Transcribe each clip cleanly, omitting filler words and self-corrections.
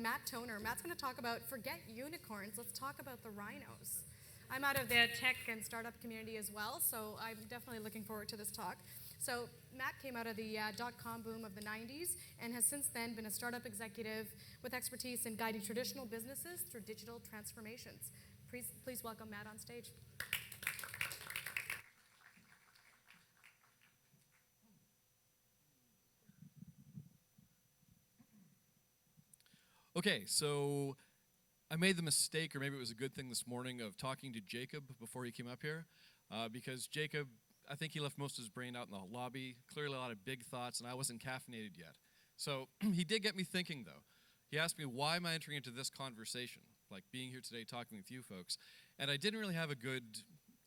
Matt Toner. Matt's going to talk about, forget unicorns, let's talk about the Rhinos. I'm out of the tech and startup community as well, so I'm definitely looking forward to this talk. So Matt came out of the dot-com boom of the 90s and has since then been a startup executive with expertise in guiding traditional businesses through digital transformations. Please welcome Matt on stage. Okay, so I made the mistake, or maybe it was a good thing this morning, of talking to Jacob before he came up here, because Jacob, I think he left most of his brain out in the lobby, clearly a lot of big thoughts, and I wasn't caffeinated yet. So he did get me thinking, though. He asked me, why am I entering into this conversation, like being here today talking with you folks, and I didn't really have a good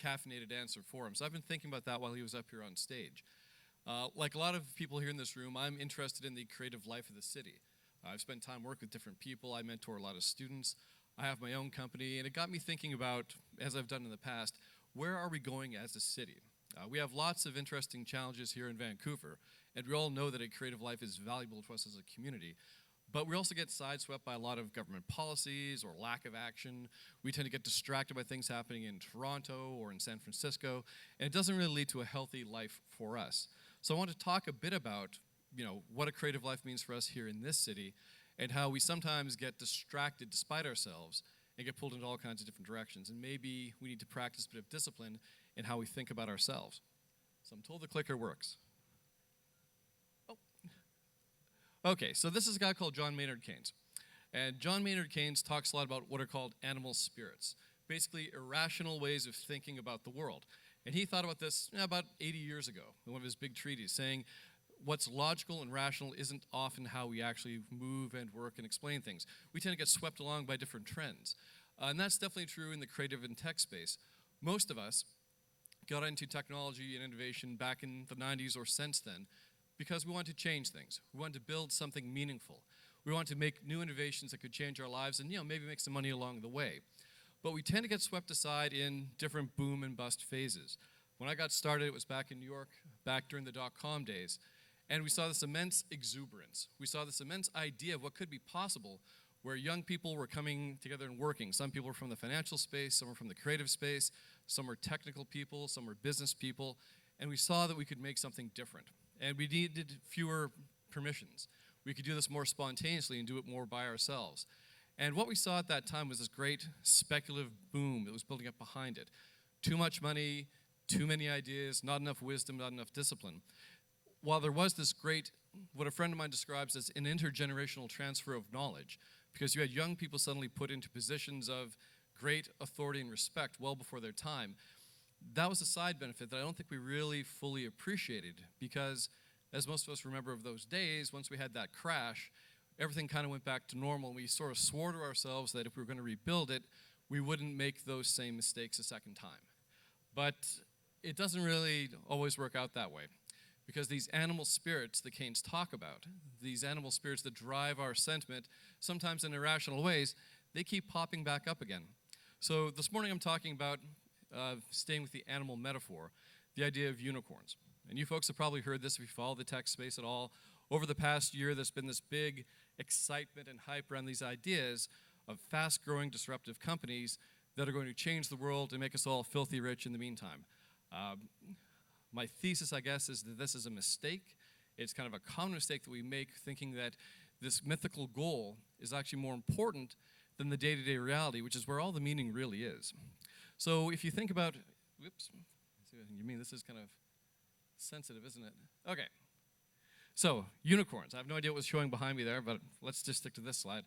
caffeinated answer for him, so I've been thinking about that while he was up here on stage. Like a lot of people here in this room, I'm interested in the creative life of the city. I've spent time working with different people. I mentor a lot of students. I have my own company, and it got me thinking about, as I've done in the past, where are we going as a city? We have lots of interesting challenges here in Vancouver, and we all know that a creative life is valuable to us as a community. But we also get sideswept by a lot of government policies or lack of action. We tend to get distracted by things happening in Toronto or in San Francisco, and it doesn't really lead to a healthy life for us. So I want to talk a bit about what a creative life means for us here in this city, and how we sometimes get distracted despite ourselves and get pulled into all kinds of different directions. And maybe we need to practice a bit of discipline in how we think about ourselves. So I'm told the clicker works. Oh. Okay, so this is a guy called John Maynard Keynes. And John Maynard Keynes talks a lot about what are called animal spirits, basically irrational ways of thinking about the world. And he thought about this about 80 years ago in one of his big treatises, saying, what's logical and rational isn't often how we actually move and work and explain things. We tend to get swept along by different trends. And that's definitely true in the creative and tech space. Most of us got into technology and innovation back in the 90s or since then because we wanted to change things. We wanted to build something meaningful. We wanted to make new innovations that could change our lives and maybe make some money along the way. But we tend to get swept aside in different boom and bust phases. When I got started, it was back in New York, back during the dot-com days. And we saw this immense exuberance. We saw this immense idea of what could be possible where young people were coming together and working. Some people were from the financial space, some were from the creative space, some were technical people, some were business people, and we saw that we could make something different. And we needed fewer permissions. We could do this more spontaneously and do it more by ourselves. And what we saw at that time was this great speculative boom that was building up behind it. Too much money, too many ideas, not enough wisdom, not enough discipline. While there was this great, what a friend of mine describes as an intergenerational transfer of knowledge, because you had young people suddenly put into positions of great authority and respect well before their time, that was a side benefit that I don't think we really fully appreciated, because as most of us remember of those days, once we had that crash, everything kind of went back to normal, and we sort of swore to ourselves that if we were going to rebuild it, we wouldn't make those same mistakes a second time. But it doesn't really always work out that way. Because these animal spirits that Keynes talk about, these animal spirits that drive our sentiment, sometimes in irrational ways, they keep popping back up again. So this morning I'm talking about, staying with the animal metaphor, the idea of unicorns. And you folks have probably heard this if you follow the tech space at all. Over the past year, there's been this big excitement and hype around these ideas of fast-growing, disruptive companies that are going to change the world and make us all filthy rich in the meantime. My thesis, I guess, is that this is a mistake. It's kind of a common mistake that we make, thinking that this mythical goal is actually more important than the day-to-day reality, which is where all the meaning really is. So if you think about, whoops, you mean this is kind of sensitive, isn't it? Okay. So, unicorns. I have no idea what was showing behind me there, but let's just stick to this slide.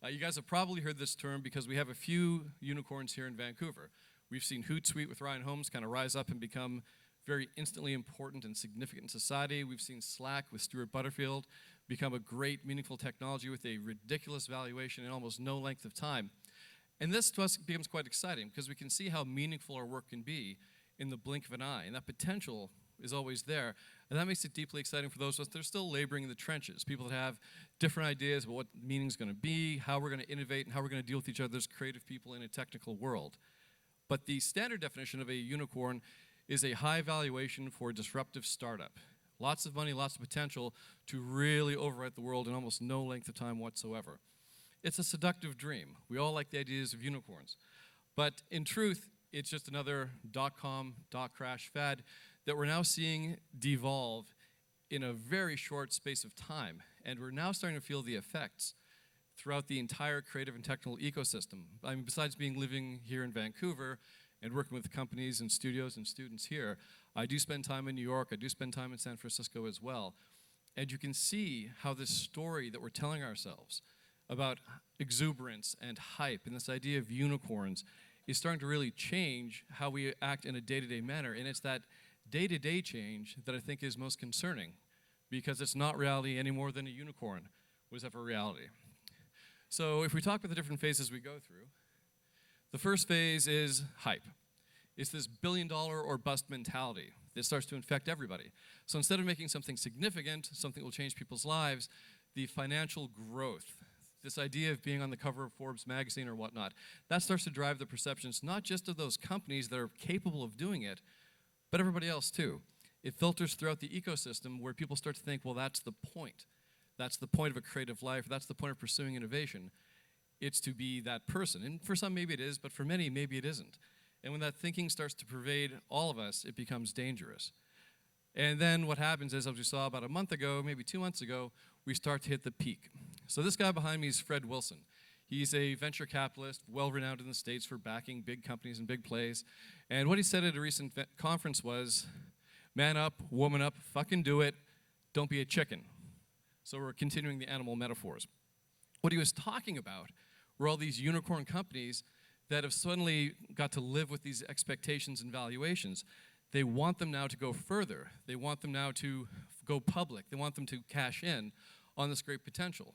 You guys have probably heard this term because we have a few unicorns here in Vancouver. We've seen Hootsuite with Ryan Holmes kind of rise up and become very instantly important and significant in society. We've seen Slack with Stuart Butterfield become a great, meaningful technology with a ridiculous valuation in almost no length of time. And this to us becomes quite exciting because we can see how meaningful our work can be in the blink of an eye. And that potential is always there. And that makes it deeply exciting for those of us that are still laboring in the trenches, people that have different ideas about what meaning is going to be, how we're going to innovate, and how we're going to deal with each other as creative people in a technical world. But the standard definition of a unicorn is a high valuation for a disruptive startup. Lots of money, lots of potential to really overwrite the world in almost no length of time whatsoever. It's a seductive dream. We all like the ideas of unicorns. But in truth, it's just another dot-com, dot-crash fad that we're now seeing devolve in a very short space of time. And we're now starting to feel the effects throughout the entire creative and technical ecosystem. I mean, besides living here in Vancouver and working with companies and studios and students here, I do spend time in New York, I do spend time in San Francisco as well. And you can see how this story that we're telling ourselves about exuberance and hype and this idea of unicorns is starting to really change how we act in a day-to-day manner. And it's that day-to-day change that I think is most concerning, because it's not reality any more than a unicorn was ever reality. So if we talk about the different phases we go through, the first phase is hype. It's this billion-dollar or bust mentality that starts to infect everybody. So instead of making something significant, something that will change people's lives, the financial growth, this idea of being on the cover of Forbes magazine or whatnot, that starts to drive the perceptions not just of those companies that are capable of doing it, but everybody else too. It filters throughout the ecosystem where people start to think, well, that's the point. That's the point of a creative life. That's the point of pursuing innovation. It's to be that person. And for some, maybe it is, but for many, maybe it isn't. And when that thinking starts to pervade all of us, it becomes dangerous. And then what happens is, as we saw about a month ago, maybe 2 months ago, we start to hit the peak. So this guy behind me is Fred Wilson. He's a venture capitalist, well-renowned in the States for backing big companies and big plays. And what he said at a recent conference was, man up, woman up, fucking do it, don't be a chicken. So we're continuing the animal metaphors. What he was talking about were all these unicorn companies that have suddenly got to live with these expectations and valuations. They want them now to go further. They want them now to go public. They want them to cash in on this great potential.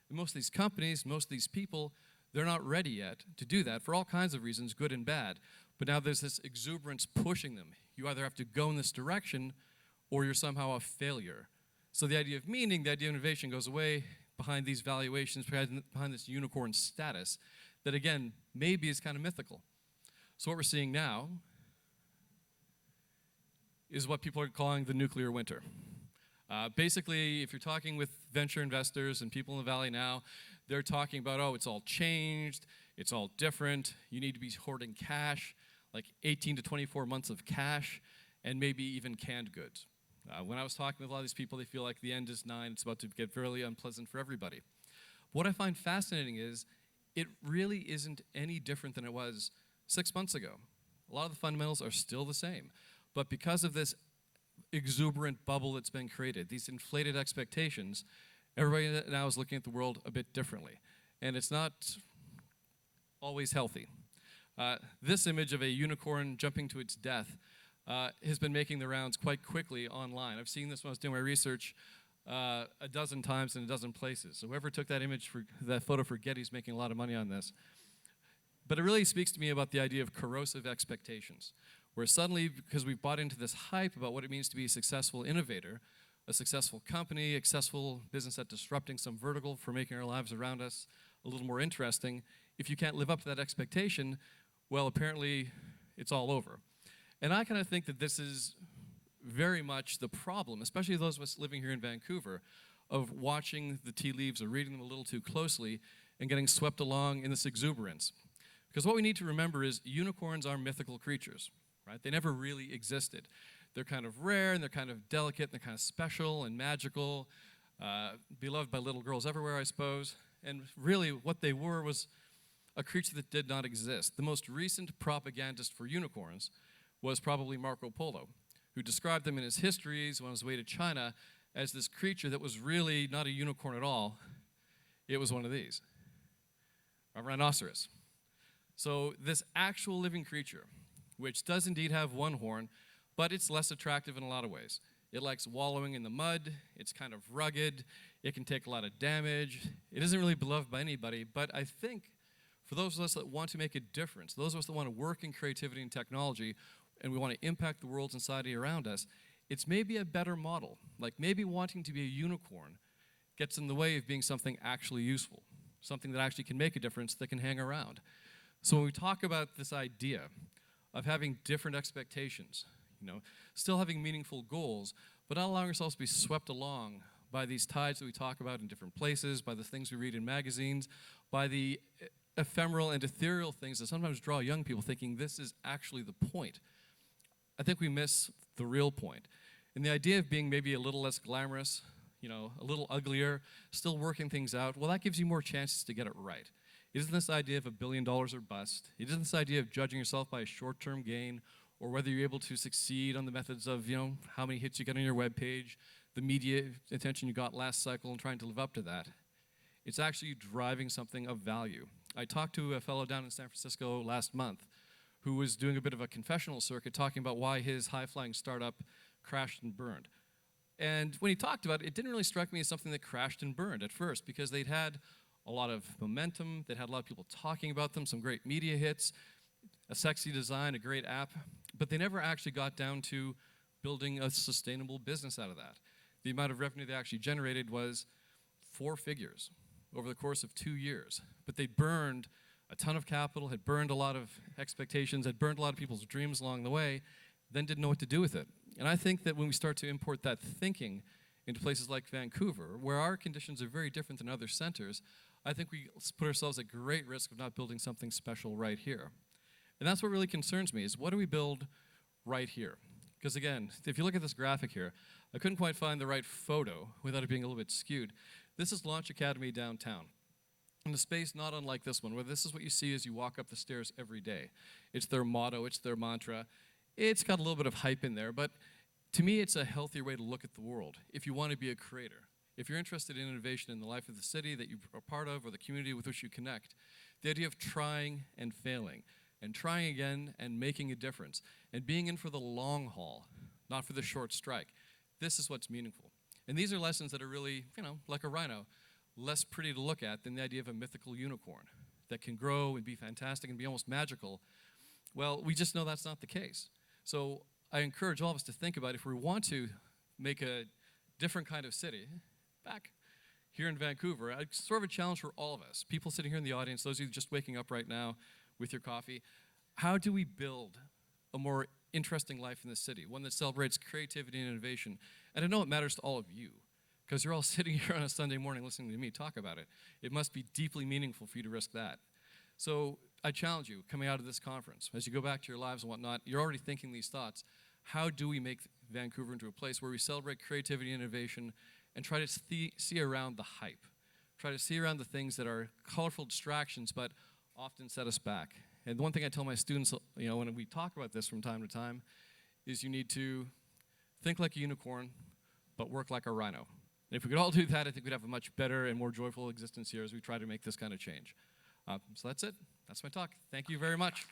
And most of these companies, most of these people, they're not ready yet to do that for all kinds of reasons, good and bad. But now there's this exuberance pushing them. You either have to go in this direction or you're somehow a failure. So the idea of meaning, the idea of innovation goes away behind these valuations, behind this unicorn status that, again, maybe is kind of mythical. So what we're seeing now is what people are calling the nuclear winter. Basically, if you're talking with venture investors and people in the Valley now, they're talking about, oh, it's all changed, it's all different, you need to be hoarding cash, like 18 to 24 months of cash, and maybe even canned goods. When I was talking with a lot of these people, they feel like the end is nigh, it's about to get fairly unpleasant for everybody. What I find fascinating is it really isn't any different than it was 6 months ago. A lot of the fundamentals are still the same. But because of this exuberant bubble that's been created, these inflated expectations, everybody now is looking at the world a bit differently. And it's not always healthy. This image of a unicorn jumping to its death has been making the rounds quite quickly online. I've seen this when I was doing my research a dozen times in a dozen places. So whoever took that image, that photo for Getty's making a lot of money on this. But it really speaks to me about the idea of corrosive expectations, where suddenly, because we've bought into this hype about what it means to be a successful innovator, a successful company, a successful business at disrupting some vertical for making our lives around us a little more interesting, if you can't live up to that expectation, well, apparently it's all over. And I kind of think that this is very much the problem, especially those of us living here in Vancouver, of watching the tea leaves or reading them a little too closely and getting swept along in this exuberance. Because what we need to remember is unicorns are mythical creatures, right? They never really existed. They're kind of rare, and they're kind of delicate, and they're kind of special and magical, beloved by little girls everywhere, I suppose. And really, what they were was a creature that did not exist. The most recent propagandist for unicorns was probably Marco Polo, who described them in his histories on his way to China as this creature that was really not a unicorn at all. It was one of these, a rhinoceros. So this actual living creature, which does indeed have one horn, but it's less attractive in a lot of ways. It likes wallowing in the mud, it's kind of rugged, it can take a lot of damage, it isn't really beloved by anybody, but I think for those of us that want to make a difference, those of us that want to work in creativity and technology, and we want to impact the world and society around us, it's maybe a better model. Like maybe wanting to be a unicorn gets in the way of being something actually useful, something that actually can make a difference, that can hang around. So when we talk about this idea of having different expectations, still having meaningful goals, but not allowing ourselves to be swept along by these tides that we talk about in different places, by the things we read in magazines, by the ephemeral and ethereal things that sometimes draw young people thinking this is actually the point. I think we miss the real point. And the idea of being maybe a little less glamorous, a little uglier, still working things out, well, that gives you more chances to get it right. It isn't this idea of $1 billion or bust. It isn't this idea of judging yourself by a short-term gain or whether you're able to succeed on the methods of, how many hits you get on your web page, the media attention you got last cycle and trying to live up to that. It's actually driving something of value. I talked to a fellow down in San Francisco last month who was doing a bit of a confessional circuit talking about why his high-flying startup crashed and burned. And when he talked about it, it didn't really strike me as something that crashed and burned at first because they'd had a lot of momentum, they'd had a lot of people talking about them, some great media hits, a sexy design, a great app, but they never actually got down to building a sustainable business out of that. The amount of revenue they actually generated was 4 figures over the course of 2 years. But they burned a ton of capital, had burned a lot of expectations, had burned a lot of people's dreams along the way, then didn't know what to do with it. And I think that when we start to import that thinking into places like Vancouver, where our conditions are very different than other centers, I think we put ourselves at great risk of not building something special right here. And that's what really concerns me, is what do we build right here? Because again, if you look at this graphic here, I couldn't quite find the right photo without it being a little bit skewed. This is Launch Academy downtown. In a space not unlike this one, where this is what you see as you walk up the stairs every day. It's their motto, it's their mantra. It's got a little bit of hype in there, but to me it's a healthier way to look at the world if you want to be a creator. If you're interested in innovation in the life of the city that you are part of or the community with which you connect, the idea of trying and failing, and trying again and making a difference, and being in for the long haul, not for the short strike, this is what's meaningful. And these are lessons that are really, like a rhino, less pretty to look at than the idea of a mythical unicorn that can grow and be fantastic and be almost magical. Well, we just know that's not the case. So I encourage all of us to think about if we want to make a different kind of city, back here in Vancouver, it's sort of a challenge for all of us, people sitting here in the audience, those of you just waking up right now with your coffee, how do we build a more interesting life in the city, one that celebrates creativity and innovation? And I know it matters to all of you, because you're all sitting here on a Sunday morning listening to me talk about it. It must be deeply meaningful for you to risk that. So I challenge you, coming out of this conference, as you go back to your lives and whatnot, you're already thinking these thoughts. How do we make Vancouver into a place where we celebrate creativity and innovation and try to see around the hype? Try to see around the things that are colorful distractions, but often set us back. And the one thing I tell my students, when we talk about this from time to time, is you need to think like a unicorn, but work like a rhino. And if we could all do that, I think we'd have a much better and more joyful existence here as we try to make this kind of change. So that's it. That's my talk. Thank you very much.